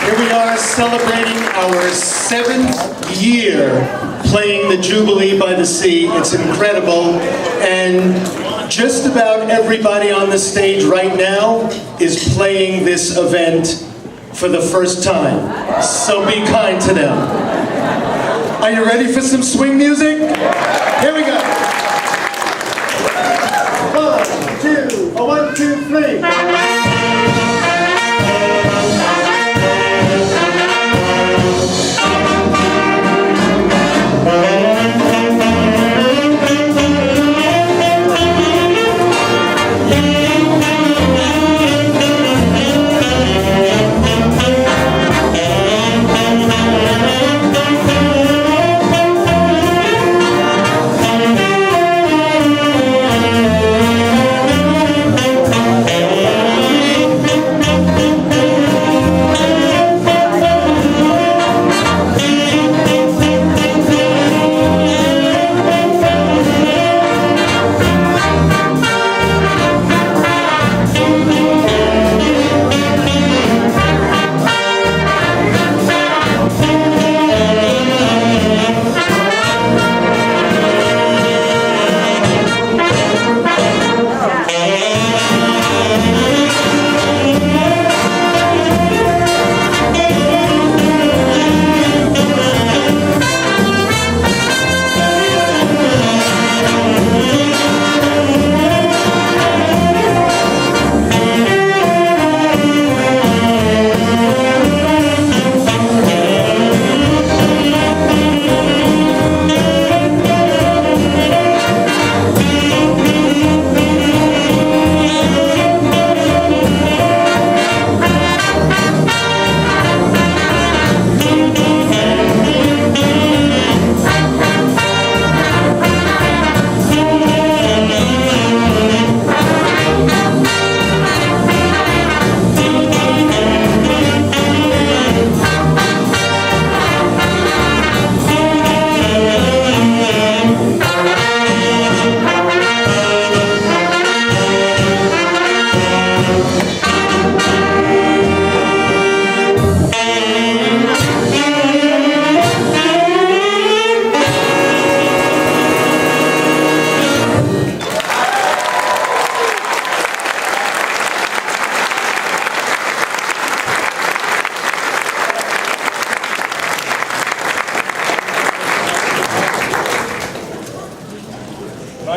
Here we are celebrating our 7th year playing the Jubilee by the Sea. It's incredible. And just about everybody on the stage right now is playing this event for the first time. So be kind to them. Are you ready for some swing music? Here we go. 1, 2, 3.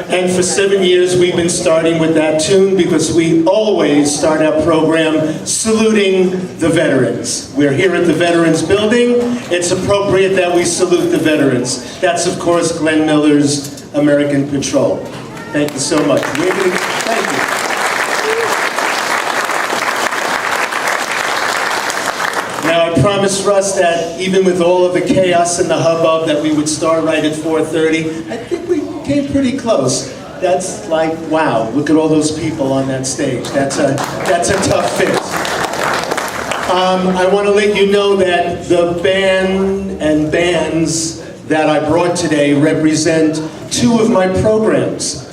And for 7 years we've been starting with that tune because we always start our program saluting the veterans. We're here at the Veterans Building. It's appropriate that we salute the veterans. That's of course Glenn Miller's American Patrol. Thank you so much. Thank you. Now I promised Russ that even with all of the chaos and the hubbub that we would start right at 4:30. I think we came pretty close. That's like, wow, look at all those people on that stage. That's a tough fit. I want to let you know that the band and bands that I brought today represent 2 of my programs.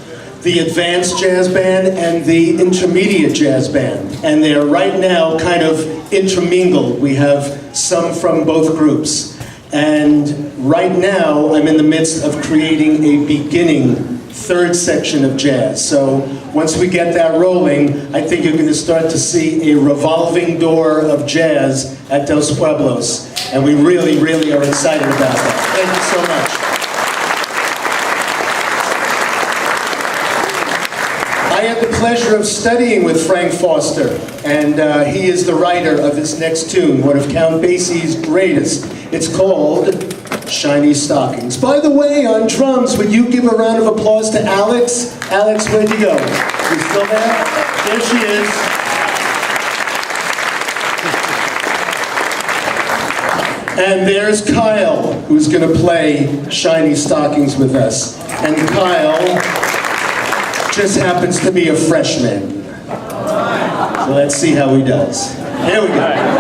The Advanced Jazz Band and the Intermediate Jazz Band. And they're right now kind of intermingled. We have some from both groups. And right now, I'm in the midst of creating a beginning 3rd section of jazz. So once we get that rolling, I think you're going to start to see a revolving door of jazz at Dos Pueblos. And we really, really are excited about that. Thank you so much. I had the pleasure of studying with Frank Foster, and he is the writer of this next tune, one of Count Basie's greatest. It's called Shiny Stockings. By the way, on drums, would you give a round of applause to Alex? Alex, where'd you go? You still there? There she is. And there's Kyle, who's going to play Shiny Stockings with us. And Kyle just happens to be a freshman. So let's see how he does. Here we go.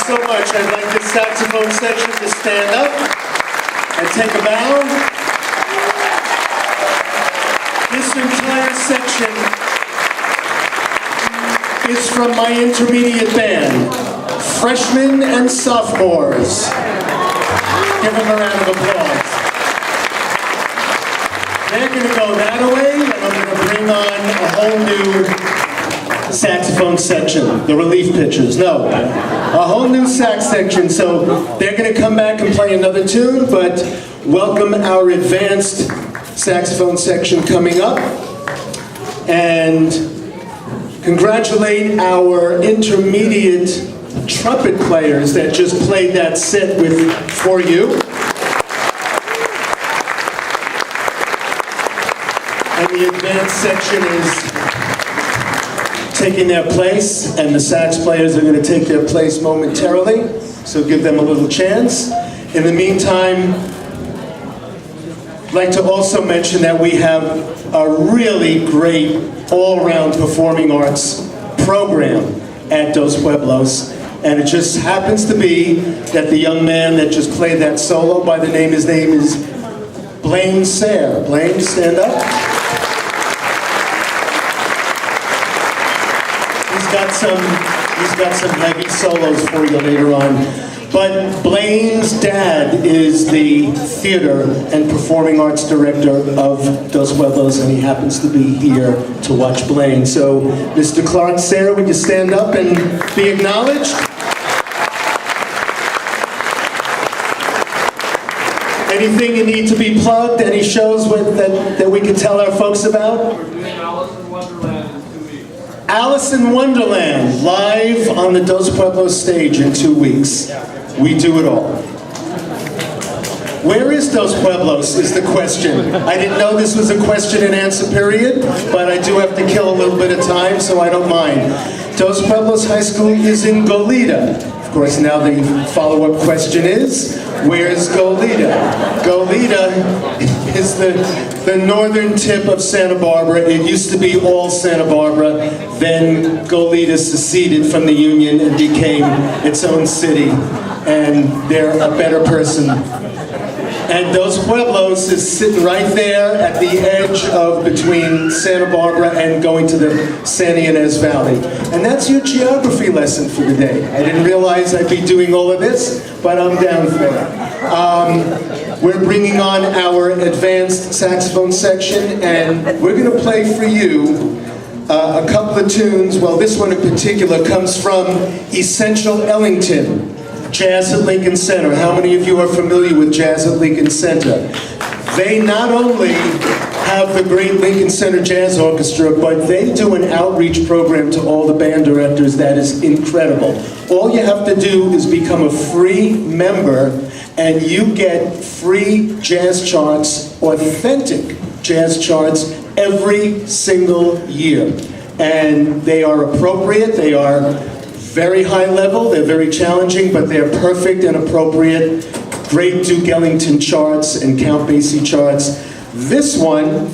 so much. I'd like the saxophone section to stand up and take a bow. This entire section is from my intermediate band, freshmen and sophomores. Give them a round of applause. They're going to go that way, and I'm going to bring on a whole new saxophone section, the relief pitchers. No, a whole new sax section. So they're going to come back and play another tune, but welcome our advanced saxophone section coming up. And congratulate our intermediate trumpet players that just played that set for you. And the advanced section is taking their place, and the sax players are going to take their place momentarily, so give them a little chance. In the meantime, I'd like to also mention that we have a really great all-around performing arts program at Dos Pueblos, and it just happens to be that the young man that just played that solo his name is Blaine Sayre. Blaine, stand up. He's got some heavy solos for you later on. But Blaine's dad is the theater and performing arts director of Dos Pueblos, and he happens to be here to watch Blaine. So, Mr. Clark Sayre, would you stand up and be acknowledged? Anything you need to be plugged? Any shows that we can tell our folks about? We're doing Alice in Wonderland in 2 weeks. Alice in Wonderland, live on the Dos Pueblos stage in 2 weeks. We do it all. Where is Dos Pueblos is the question. I didn't know this was a question and answer period, but I do have to kill a little bit of time, so I don't mind. Dos Pueblos High School is in Goleta. Of course, now the follow-up question is, where's Goleta? Goleta is the northern tip of Santa Barbara. It used to be all Santa Barbara. Then Goleta seceded from the Union and became its own city. And they're a better person. And Dos Pueblos is sitting right there at the edge of between Santa Barbara and going to the San Ynez Valley. And that's your geography lesson for the day. I didn't realize I'd be doing all of this, but I'm down for it. We're bringing on our advanced saxophone section, and we're going to play for you a couple of tunes. Well, this one in particular comes from Essential Ellington. Jazz at Lincoln Center. How many of you are familiar with Jazz at Lincoln Center? They not only have the great Lincoln Center Jazz Orchestra, but they do an outreach program to all the band directors that is incredible. All you have to do is become a free member, and you get free jazz charts, authentic jazz charts, every single year. And they are appropriate, they are very high level, they're very challenging, but they're perfect and appropriate. Great Duke Ellington charts and Count Basie charts. This one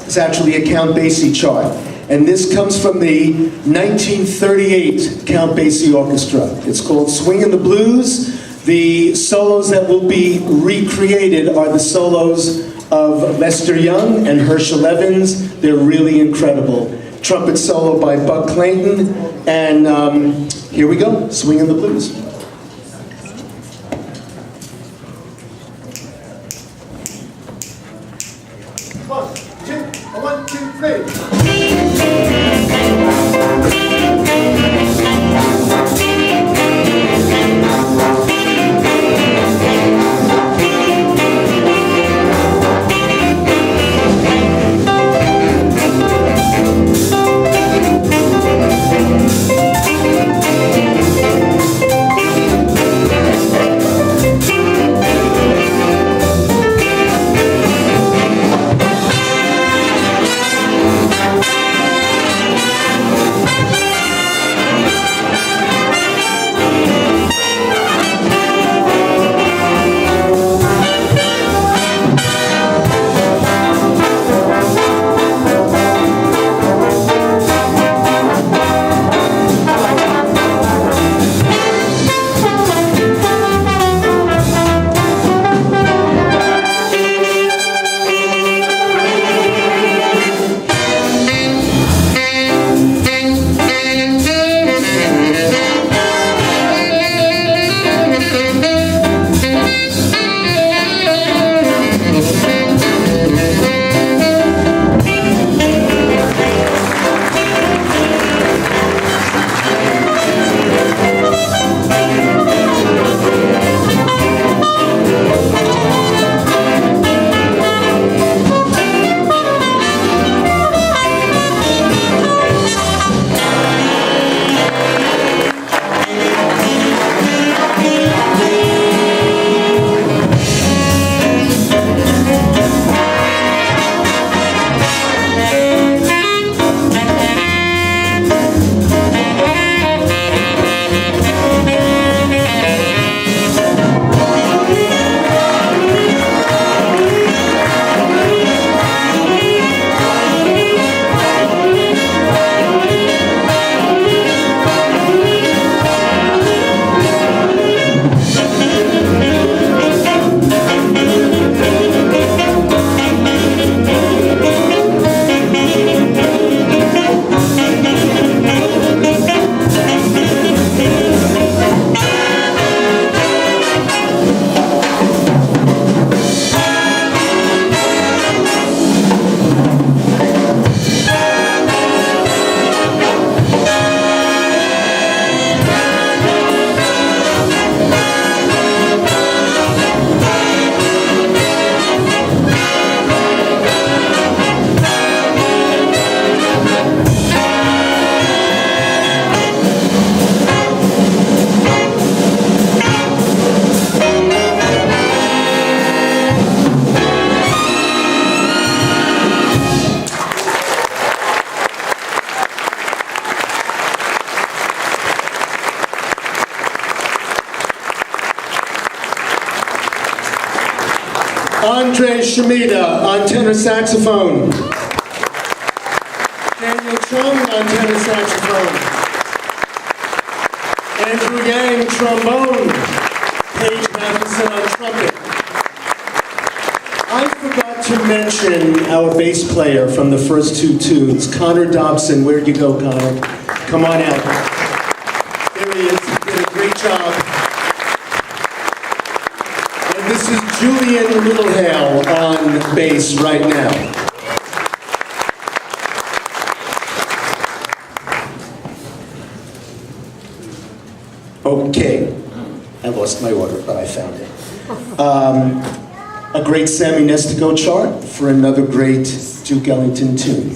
is actually a Count Basie chart, and this comes from the 1938 Count Basie Orchestra. It's called Swingin' the Blues. The solos that will be recreated are the solos of Lester Young and Herschel Evans. They're really incredible. Trumpet solo by Buck Clayton, and here we go, Swingin' the Blues. One, two, three. Andre Shimida on tenor saxophone. Daniel Chung on tenor saxophone. Andrew Yang, trombone. Paige Matheson on trumpet. I forgot to mention our bass player from the first two tunes, Connor Dobson. Where'd you go, Connor? Come on out. There he is. He did a great job. And this is Julian Littlehale on bass right now. Okay. I lost my order, but I found it. A great Sammy Nestico chart for another great Duke Ellington tune.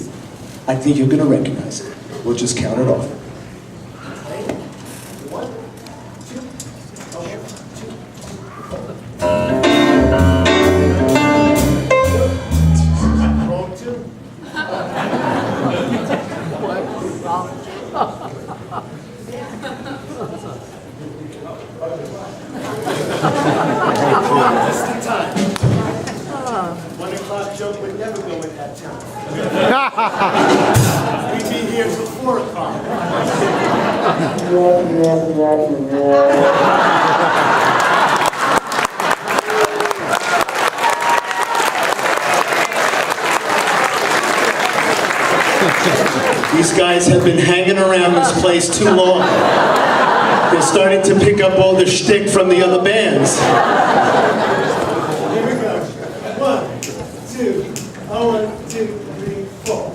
I think you're going to recognize it. We'll just count it off. Just in time. 1 o'clock joke would never go in that town. We'd be here till 4 o'clock. These guys have been hanging around this place too long. They're starting to pick up all the shtick from the other bands. Here we go. 1, 2, 1, 2, 3, 4.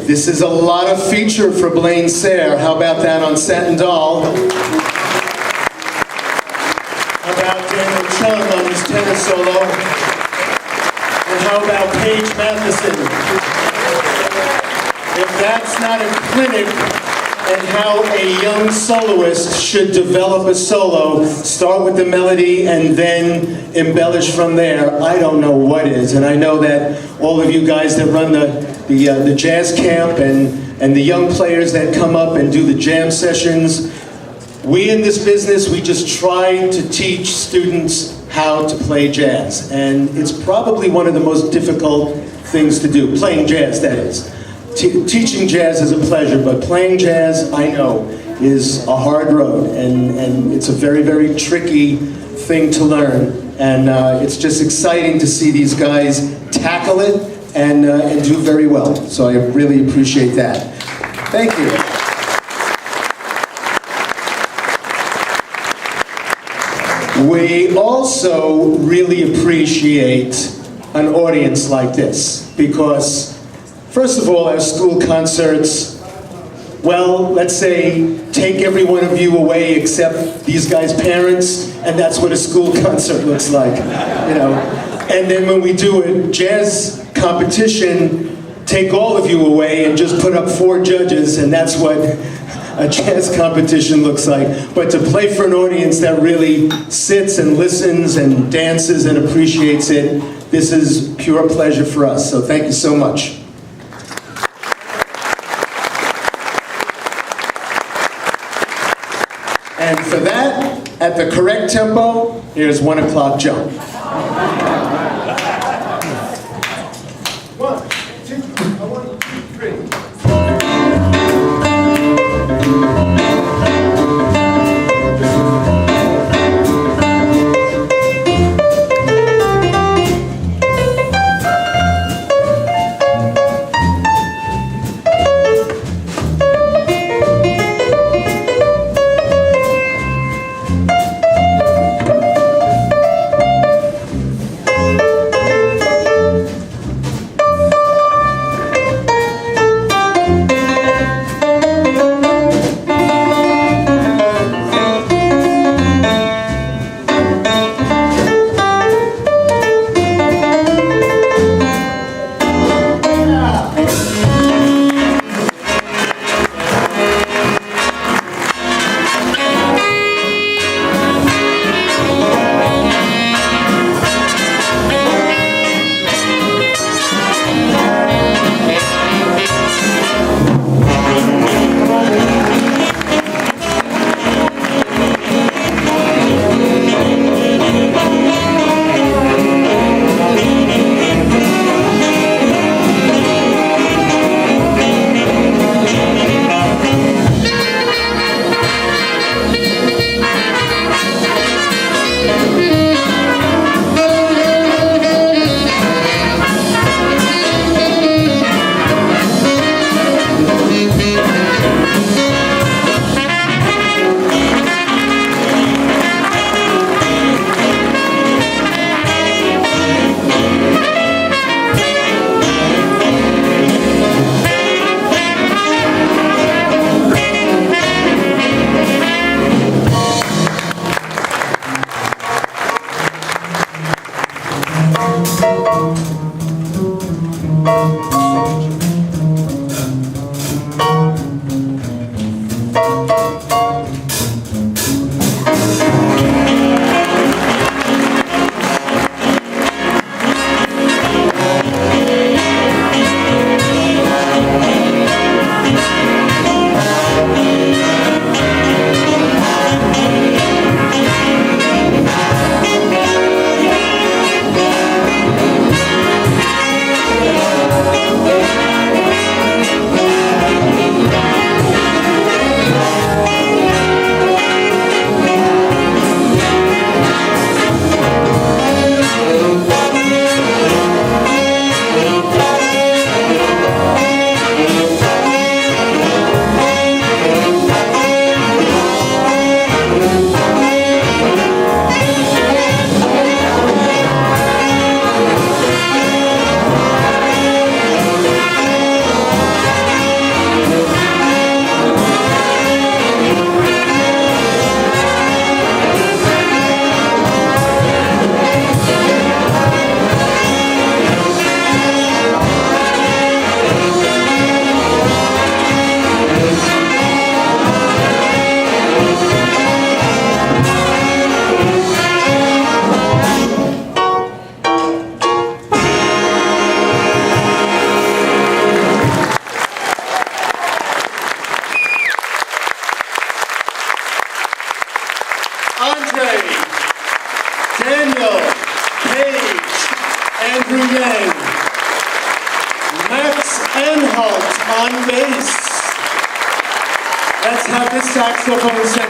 This is a lot of feature for Blaine Sayre. How about that on Satin Doll? How about Daniel Chung on his tenor solo? And how about Paige Matheson? If that's not a clinic and how a young soloist should develop a solo, start with the melody and then embellish from there, I don't know what is. And I know that all of you guys that run the jazz camp and the young players that come up and do the jam sessions, we in this business, we just try to teach students how to play jazz. And it's probably one of the most difficult things to do, playing jazz, that is. Teaching jazz is a pleasure, but playing jazz, I know, is a hard road, and it's a very, very tricky thing to learn. And it's just exciting to see these guys tackle it and do very well. So I really appreciate that. Thank you. We also really appreciate an audience like this because, first of all, our school concerts, well, let's say, take every one of you away except these guys' parents, and that's what a school concert looks like, you know. And then when we do a jazz competition, take all of you away and just put up 4 judges, and that's what a jazz competition looks like. But to play for an audience that really sits and listens and dances and appreciates it, this is pure pleasure for us, so thank you so much. And for that, at the correct tempo, here's 1 o'clock jump. 1, 2, 3.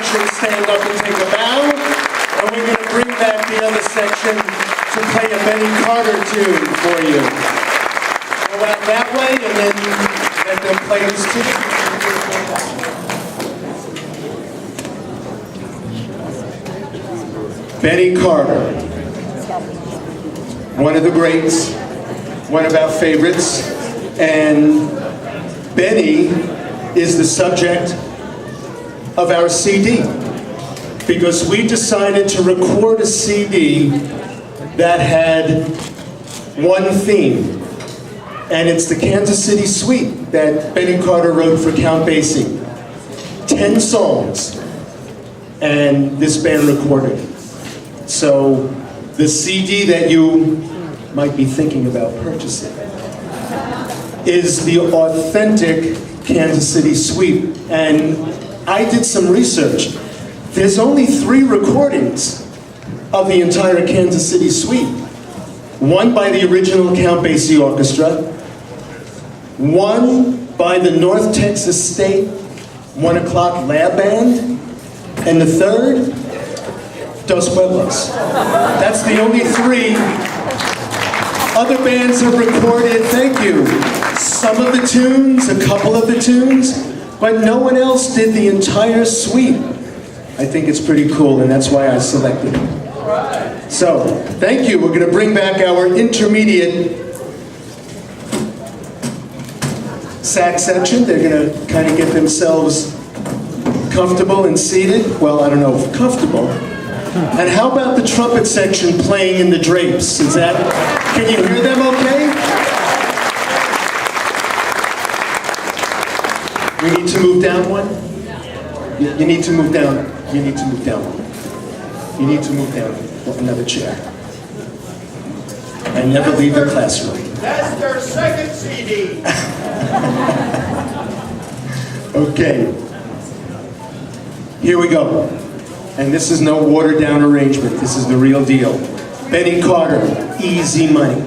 section stand up and take a bow, and we're going to bring back the other section to play a Benny Carter tune for you. Go out that way, and then let them play this tune. Benny Carter, one of the greats, one of our favorites, and Benny is the subject of our CD, because we decided to record a CD that had one theme, and it's the Kansas City Suite that Benny Carter wrote for Count Basie. 10 songs, and this band recorded it. So the CD that you might be thinking about purchasing is the authentic Kansas City Suite. And I did some research. There's only 3 recordings of the entire Kansas City Suite. One by the original Count Basie Orchestra, one by the North Texas State 1 O'Clock Lab Band, and the third, Dos Pueblos. That's the only 3. Other bands have recorded, thank you, some of the tunes, a couple of the tunes, but no one else did the entire suite. I think it's pretty cool, and that's why I selected it. So, thank you. We're going to bring back our intermediate sax section. They're going to kind of get themselves comfortable and seated. Well, I don't know if comfortable. And how about the trumpet section playing in the drapes? Is that, can you hear them okay? We need to move down one? You need to move down. You need to move down one. You need to move down another chair. And never leave the classroom. That's their second CD. Okay. Here we go. And this is no watered down arrangement. This is the real deal. Benny Carter, Easy Money.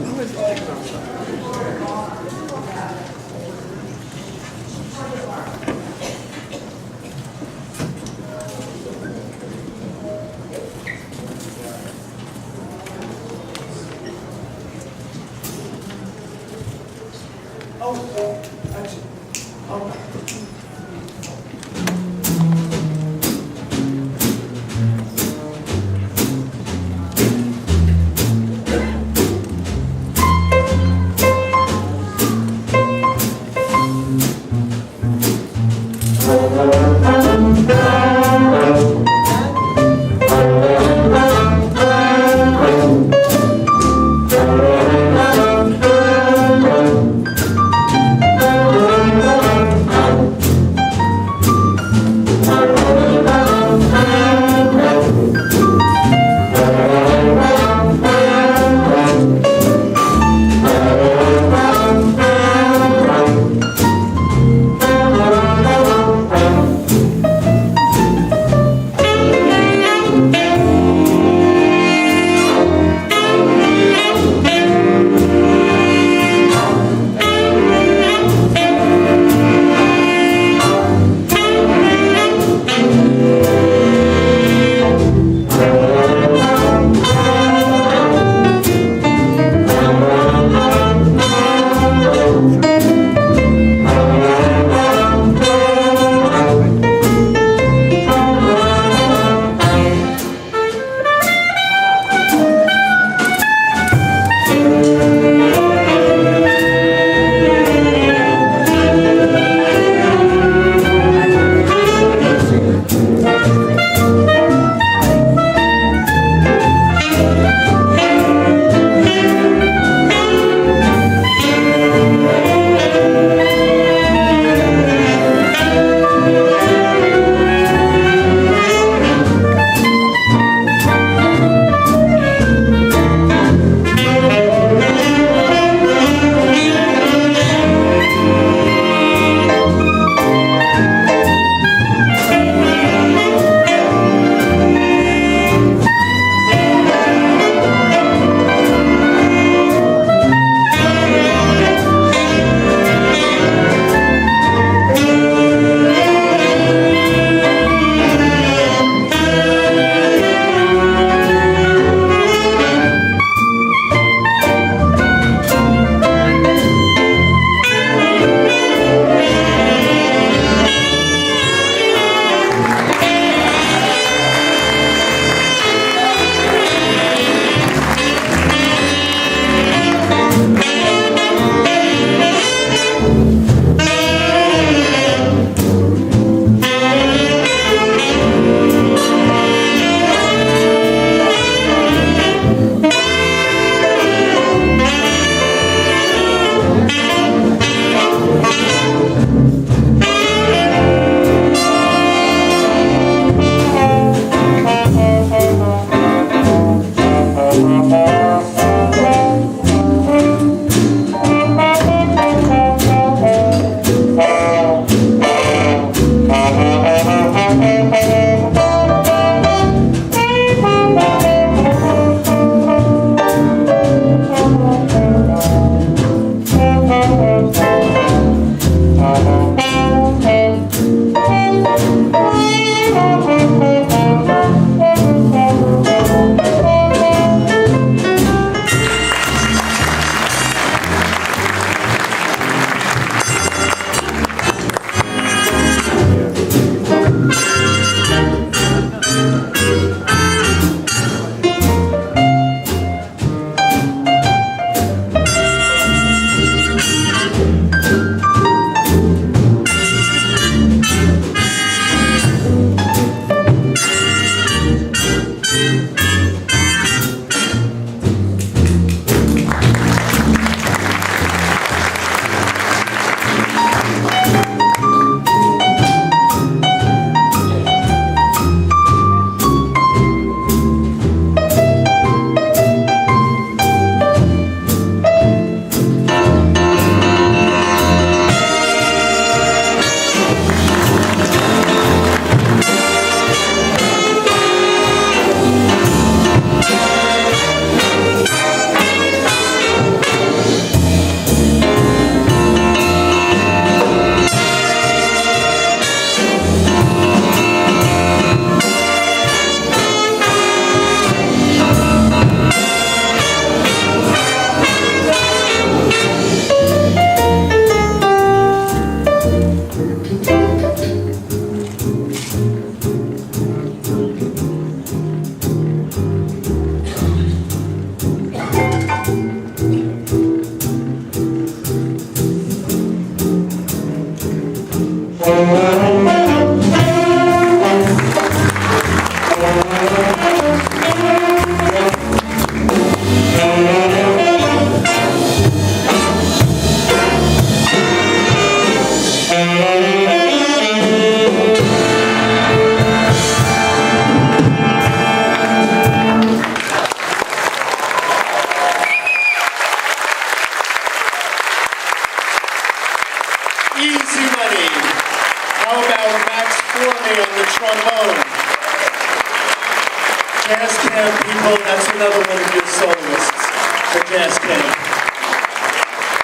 Jazz camp people, that's another one of your soloists for jazz camp.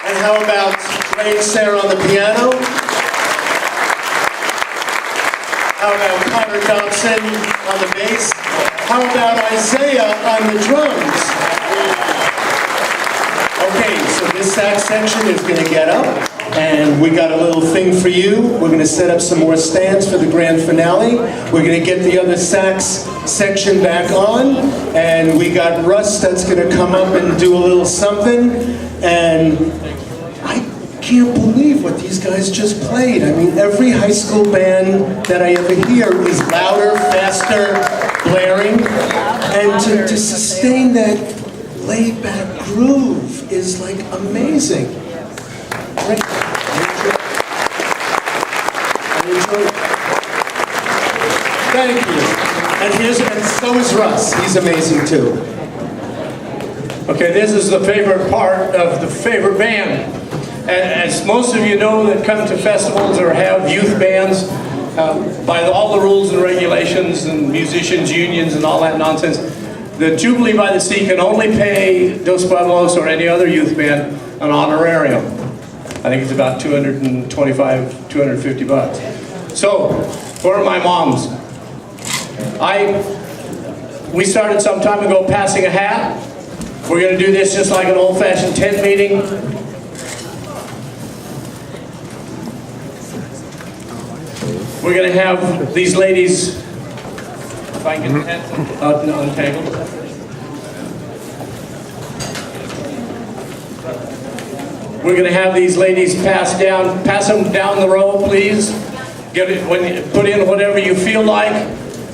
And how about Ray and Sarah on the piano? How about Connor Dobson on the bass? How about Isaiah on the drums? Okay, so this sax section is going to get up, and we got a little thing for you. We're going to set up some more stands for the grand finale. We're going to get the other sax section back on, and we got Russ that's going to come up and do a little something. And I can't believe what these guys just played. I mean, every high school band that I ever hear is louder, faster, blaring, and to sustain that laid-back groove is like amazing. Great. I enjoyed it. Thank you. And so is Russ. He's amazing too. Okay, this is the favorite part of the favorite band. As most of you know that come to festivals or have youth bands, by all the rules and regulations and musicians unions and all that nonsense, the Jubilee by the Sea can only pay Dos Pueblos or any other youth band an honorarium. I think it's about $225, $250. So, for my moms, we started some time ago passing a hat. We're going to do this just like an old-fashioned tent meeting. We're going to have these ladies, if I can get the untangled. We're going to have these ladies pass them down the row, please. Put in whatever you feel like.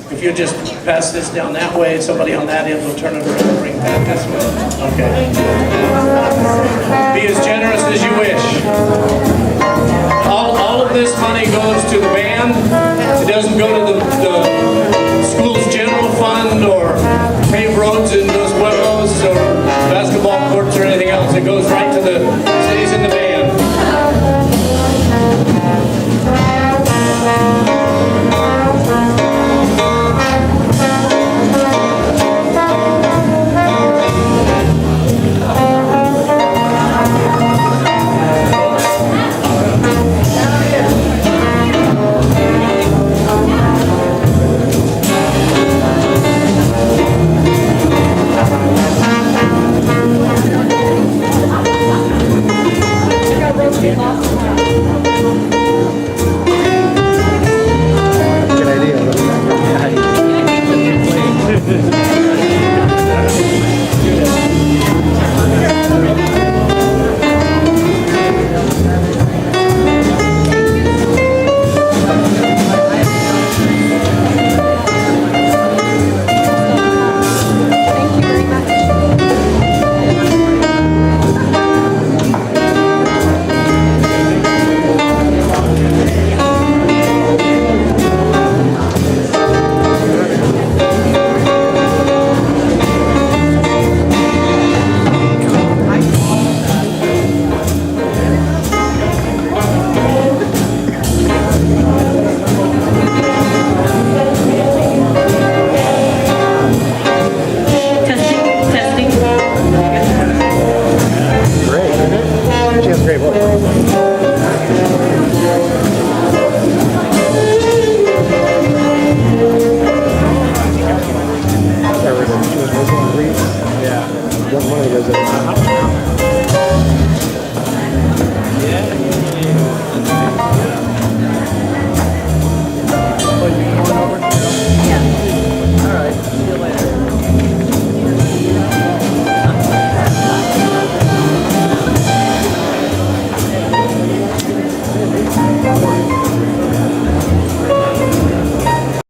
If you just pass this down that way, somebody on that end will turn it around and bring that this way. Okay. Be as generous as you wish. All of this money goes to the band. It doesn't go to the school's general fund or